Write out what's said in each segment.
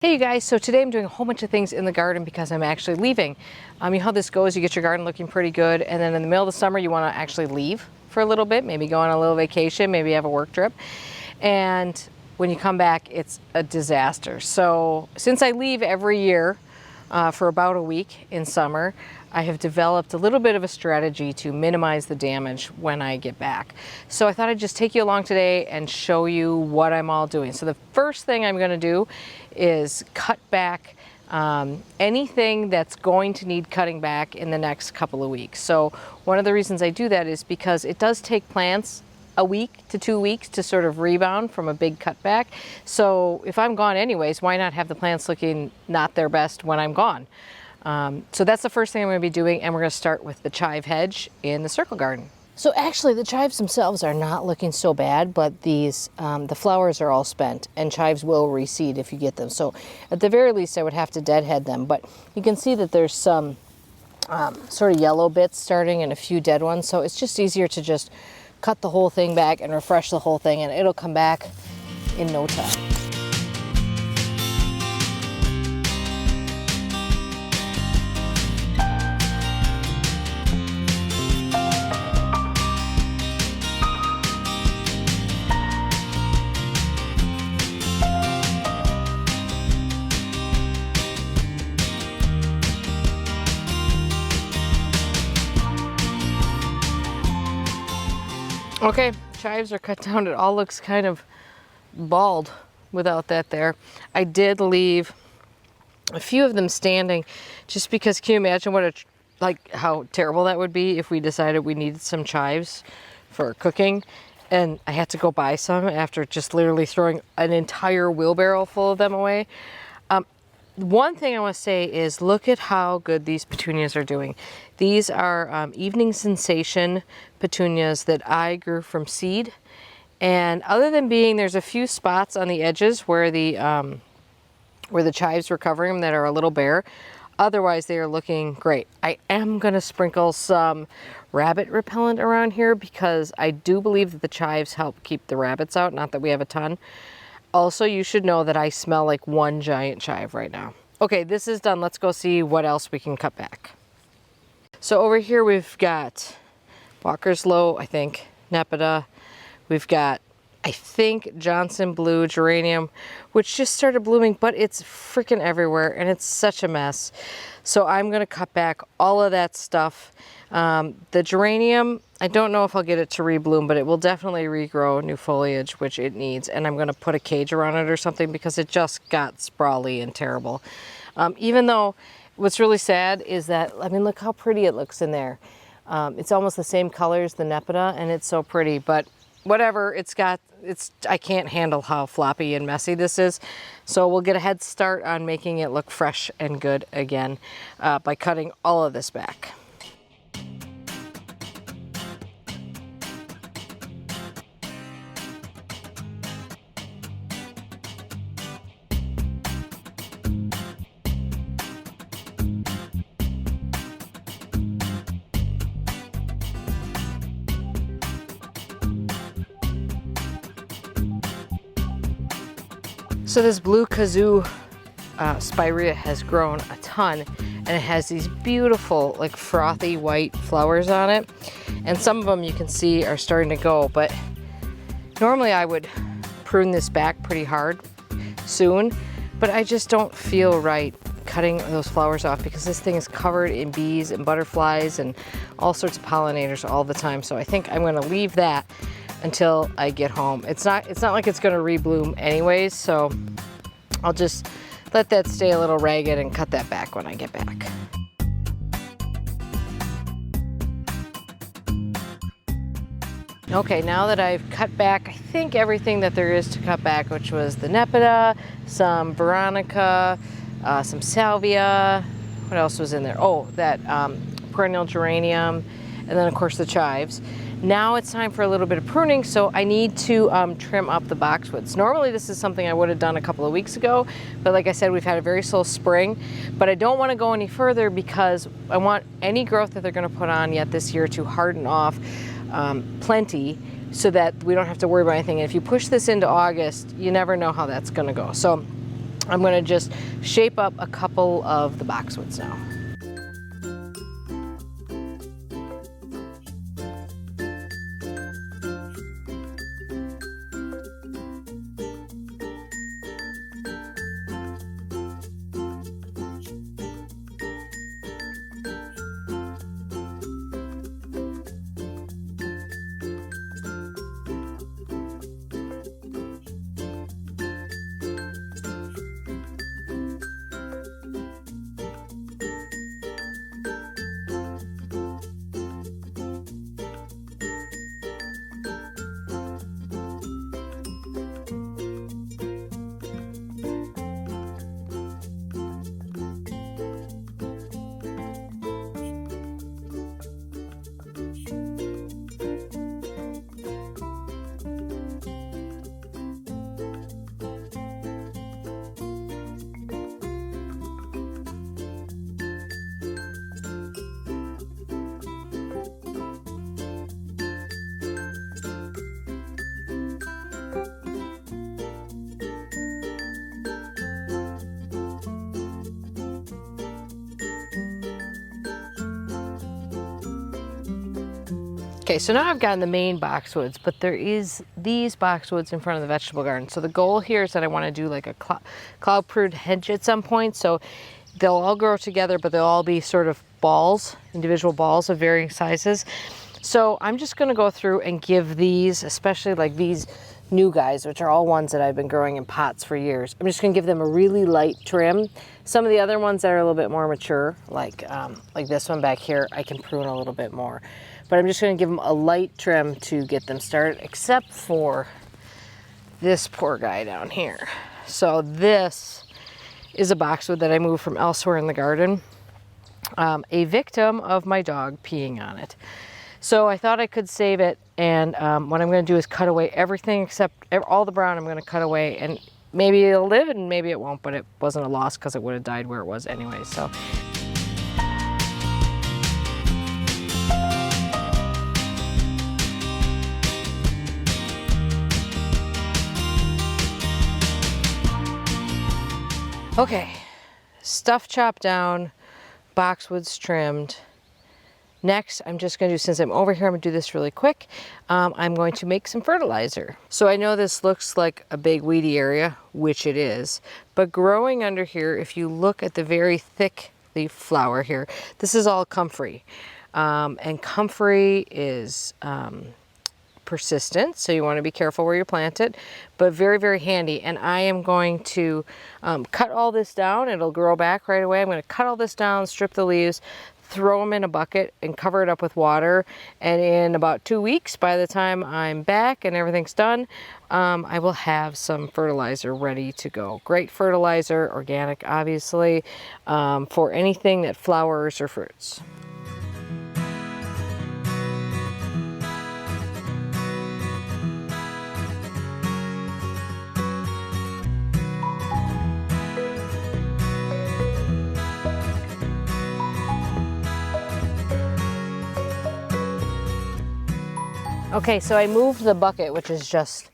Hey you guys, so today I'm doing a whole bunch of things in the garden because I'm actually leaving. You know how this goes, you get your garden looking pretty good and then in the middle of the summer you want to actually leave for a little bit, maybe go on a little vacation, maybe have a work trip. And when you come back, it's a disaster. So since I leave every year for about a week in summer, I have developed a little bit of a strategy to minimize the damage when I get back. So I thought I'd just take you along today and show you what I'm all doing. So the first thing I'm going to do is cut back anything that's going to need cutting back in the next couple of weeks. So one of the reasons I do that is because it does take plants a week to 2 weeks to sort of rebound from a big cutback. So if I'm gone anyways, why not have the plants looking not their best when I'm gone? So that's the first thing I'm going to be doing, and we're going to start with the chive hedge in the circle garden. So actually the chives themselves are not looking so bad, but these the flowers are all spent and chives will reseed if you get them. So at the very least I would have to deadhead them, but you can see that there's some sort of yellow bits starting and a few dead ones. So it's just easier to just cut the whole thing back and refresh the whole thing and it'll come back in no time. Okay, chives are cut down. It all looks kind of bald without that there. I did leave a few of them standing just because, can you imagine what how terrible that would be if we decided we needed some chives for cooking and I had to go buy some after just literally throwing an entire wheelbarrow full of them away. One thing I want to say is look at how good these petunias are doing. These are Evening Sensation petunias that I grew from seed. And other than being, there's a few spots on the edges where the chives were covering them that are a little bare. Otherwise, they are looking great. I am going to sprinkle some rabbit repellent around here because I do believe that the chives help keep the rabbits out. Not that we have a ton. Also, you should know that I smell like one giant chive right now. Okay, this is done. Let's go see what else we can cut back. So over here we've got Walker's Low, I think, Nepeta. We've got, I think, Johnson Blue geranium, which just started blooming, but it's freaking everywhere and it's such a mess. So I'm going to cut back all of that stuff. The geranium, I don't know if I'll get it to rebloom, but it will definitely regrow new foliage, which it needs. And I'm going to put a cage around it or something because it just got sprawly and terrible. Even though what's really sad is that, I mean, look how pretty it looks in there. It's almost the same color as the Nepeta and it's so pretty, but whatever, I can't handle how floppy and messy this is. So we'll get a head start on making it look fresh and good again by cutting all of this back. So this blue Kazoospiraea has grown a ton and it has these beautiful like frothy white flowers on it. And some of them you can see are starting to go, but normally I would prune this back pretty hard soon, but I just don't feel right cutting those flowers off because this thing is covered in bees and butterflies and all sorts of pollinators all the time. So I think I'm going to leave that until I get home. It's not like it's going to rebloom anyways, so I'll just let that stay a little ragged and cut that back when I get back. Okay, now that I've cut back, I think everything that there is to cut back, which was the Nepeta, some Veronica, some Salvia, what else was in there? Oh, that perennial geranium, and then of course the chives. Now it's time for a little bit of pruning, so I need to trim up the boxwoods. Normally this is something I would have done a couple of weeks ago, but like I said, we've had a very slow spring. But I don't want to go any further because I want any growth that they're going to put on yet this year to harden off plenty so that we don't have to worry about anything. And if you push this into August, you never know how that's going to go. So I'm gonna just shape up a couple of the boxwoods now. Okay, so now I've gotten the main boxwoods, but there is these boxwoods in front of the vegetable garden. So the goal here is that I want to do like a cloud pruned hedge at some point. So they'll all grow together, but they'll all be sort of balls, individual balls of varying sizes. So I'm just going to go through and give these, especially like these new guys, which are all ones that I've been growing in pots for years. I'm just going to give them a really light trim. Some of the other ones that are a little bit more mature, like this one back here, I can prune a little bit more. But I'm just going to give them a light trim to get them started, except for this poor guy down here. So this is a boxwood that I moved from elsewhere in the garden, a victim of my dog peeing on it. So I thought I could save it, and what I'm going to do is cut away everything except all the brown. I'm going to cut away, and maybe it'll live and maybe it won't, but it wasn't a loss because it would have died where it was anyway. So. Okay, stuff chopped down, boxwoods trimmed. Next, I'm just going to do, since I'm over here, I'm going to do this really quick. I'm going to make some fertilizer. So I know this looks like a big weedy area, which it is, but growing under here, if you look at the very thick leaf flower here, this is all comfrey. And comfrey is persistent, so you want to be careful where you plant it, but very, very handy. And I am going to cut all this down. It'll grow back right away. I'm going to cut all this down, strip the leaves, throw them in a bucket and cover it up with water. And in about 2 weeks, by the time I'm back and everything's done, I will have some fertilizer ready to go. Great fertilizer, organic obviously, for anything that flowers or fruits. Okay, so I moved the bucket, which is just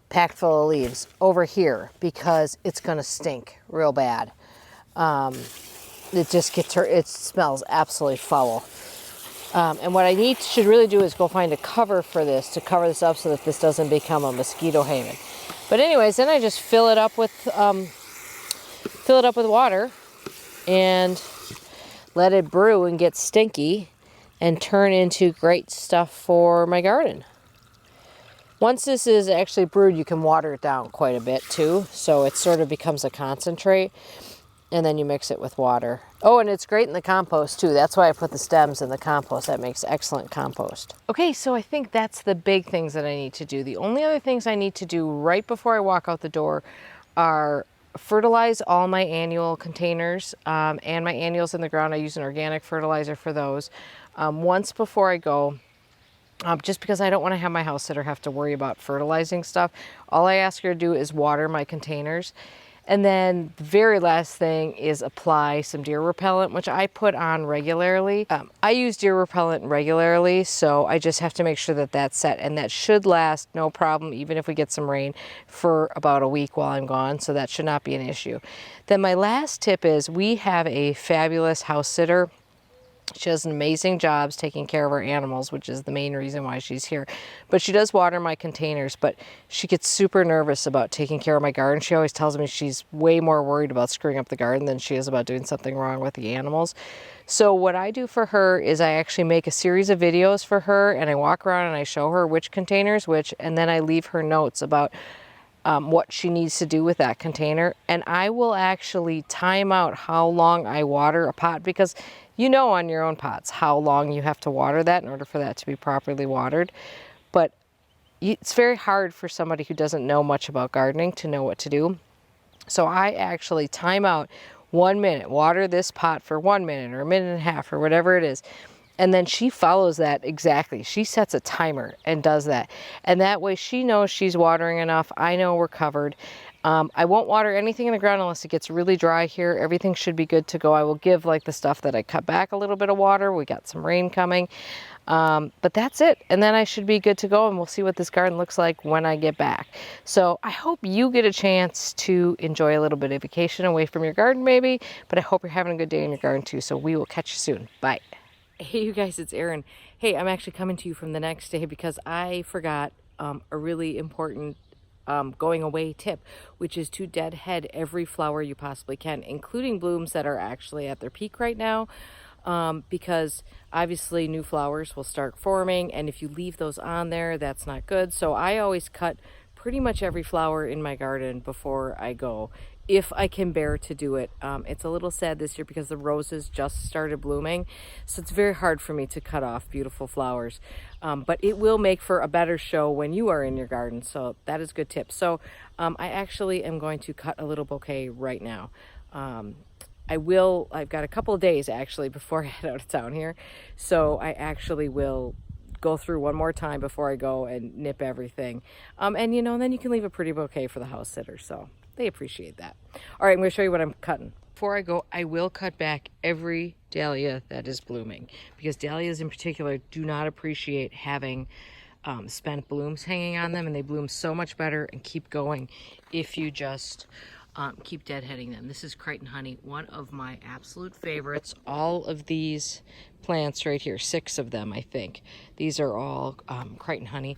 packed full of leaves, over here because it's gonna stink real bad. It just gets her, it smells absolutely foul. And what I should really do is go find a cover for this, to cover this up so that this doesn't become a mosquito haven. But anyways, then I just fill it up with water and let it brew and get stinky and turn into great stuff for my garden. Once this is actually brewed, you can water it down quite a bit too, so it sort of becomes a concentrate, and then you mix it with water. Oh, and it's great in the compost too. That's why I put the stems in the compost. That makes excellent compost. Okay, so I think that's the big things that I need to do. The only other things I need to do right before I walk out the door are fertilize all my annual containers and my annuals in the ground. I use an organic fertilizer for those. Once before I go, just because I don't want to have my house sitter have to worry about fertilizing stuff. All I ask her to do is water my containers. And then the very last thing is apply some deer repellent, which I put on regularly. I use deer repellent regularly, so I just have to make sure that that's set, and that should last no problem, even if we get some rain, for about a week while I'm gone, so that should not be an issue. Then my last tip is we have a fabulous house sitter. She does an amazing job taking care of our animals, which is the main reason why she's here. But she does water my containers, but she gets super nervous about taking care of my garden. She always tells me she's way more worried about screwing up the garden than she is about doing something wrong with the animals. So what I do for her is I actually make a series of videos for her, and I walk around and I show her which containers which, and then I leave her notes about what she needs to do with that container. And I will actually time out how long I water a pot, because you know on your own pots how long you have to water that in order for that to be properly watered. But it's very hard for somebody who doesn't know much about gardening to know what to do. So I actually time out 1 minute, water this pot for 1 minute or a minute and a half or whatever it is. And then she follows that exactly. She sets a timer and does that. And that way she knows she's watering enough. I know we're covered. I won't water anything in the ground unless it gets really dry here. Everything should be good to go. I will give like the stuff that I cut back a little bit of water. We got some rain coming. But that's it. And then I should be good to go, and we'll see what this garden looks like when I get back. So I hope you get a chance to enjoy a little bit of vacation away from your garden maybe, but I hope you're having a good day in your garden too. So we will catch you soon. Bye. Hey you guys, it's Erin. Hey, I'm actually coming to you from the next day because I forgot a really important going away tip, which is to deadhead every flower you possibly can, including blooms that are actually at their peak right now, because obviously new flowers will start forming, and if you leave those on there, that's not good. So I always cut pretty much every flower in my garden before I go, if I can bear to do it. It's a little sad this year because the roses just started blooming, so it's very hard for me to cut off beautiful flowers, but it will make for a better show when you are in your garden, so that is a good tip. So I actually am going to cut a little bouquet right now. I've got a couple of days actually before I head out of town here, so I actually will go through one more time before I go and nip everything, and you know, then you can leave a pretty bouquet for the house sitter, so they appreciate that. All right, I'm going to show you what I'm cutting. Before I go, I will cut back every dahlia that is blooming, because dahlias in particular do not appreciate having spent blooms hanging on them, and they bloom so much better and keep going if you just keep deadheading them. This is Crichton Honey, one of my absolute favorites. All of these plants right here, 6 of them I think, these are all Crichton Honey.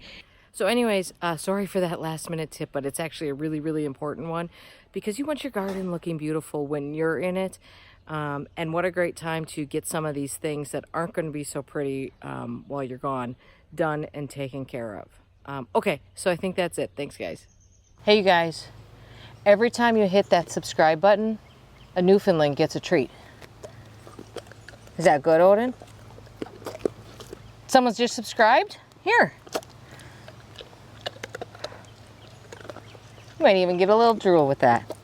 So anyways, sorry for that last minute tip, but it's actually a really, really important one, because you want your garden looking beautiful when you're in it. And what a great time to get some of these things that aren't going to be so pretty while you're gone, done and taken care of. Okay, so I think that's it. Thanks, guys. Hey, you guys. Every time you hit that subscribe button, a Newfoundland gets a treat. Is that good, Odin? Someone's just subscribed? Here. You might even get a little drool with that.